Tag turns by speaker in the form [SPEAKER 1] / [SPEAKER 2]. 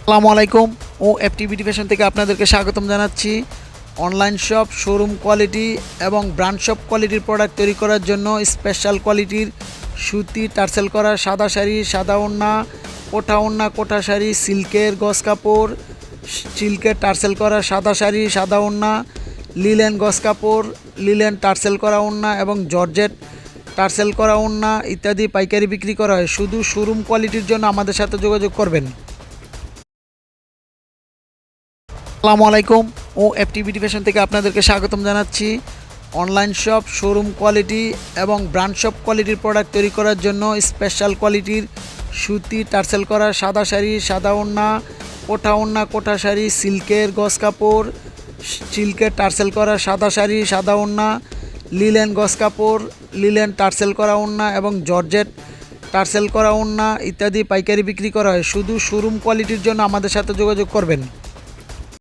[SPEAKER 1] আসসালামু আলাইকুম ও এফটিভিটি ফ্যাশন থেকে আপনাদেরকে স্বাগতম জানাচ্ছি। অনলাইন শপ, শোরুম কোয়ালিটি এবং ব্র্যান্ড শপ কোয়ালিটির প্রোডাক্ট তৈরি করার জন্য স্পেশাল কোয়ালিটির সুতি টার্সেল করা সাদা শাড়ি, সাদা ওড়না, কোটা শাড়ি, সিল্কের গজ কাপড়, সিল্কের টার্সেল করা সাদা শাড়ি, সাদা ওড়না, লিলেন গজ কাপড়, লিলেন টার্সেল করা ওড়না এবং জর্জেট টার্সেল করা ওড়না ইত্যাদি পাইকারি বিক্রি করা হয়। শুধু শোরুম কোয়ালিটির জন্য আমাদের সাথে যোগাযোগ করবেন। আসসালামু আলাইকুম ও এফটিভিটি ফ্যাশন থেকে আপনাদেরকে স্বাগতম জানাচ্ছি। অনলাইন শপ, শোরুম কোয়ালিটি এবং ব্র্যান্ড শপ কোয়ালিটির প্রোডাক্ট তৈরি করার জন্য স্পেশাল কোয়ালিটির সুতি টার্সেল করা সাদা শাড়ি, সাদা ওড়না, কোটা শাড়ি, সিল্কের গজ কাপড়, সিল্কের টার্সেল করা সাদা শাড়ি, সাদা ওড়না, লিলেন গজ কাপড়, লিলেন টার্সেল করা ওড়না এবং জর্জেট টার্সেল করা ওড়না ইত্যাদি পাইকারি বিক্রি করা হয়। শুধু শোরুম কোয়ালিটির জন্য আমাদের সাথে যোগাযোগ করবেন।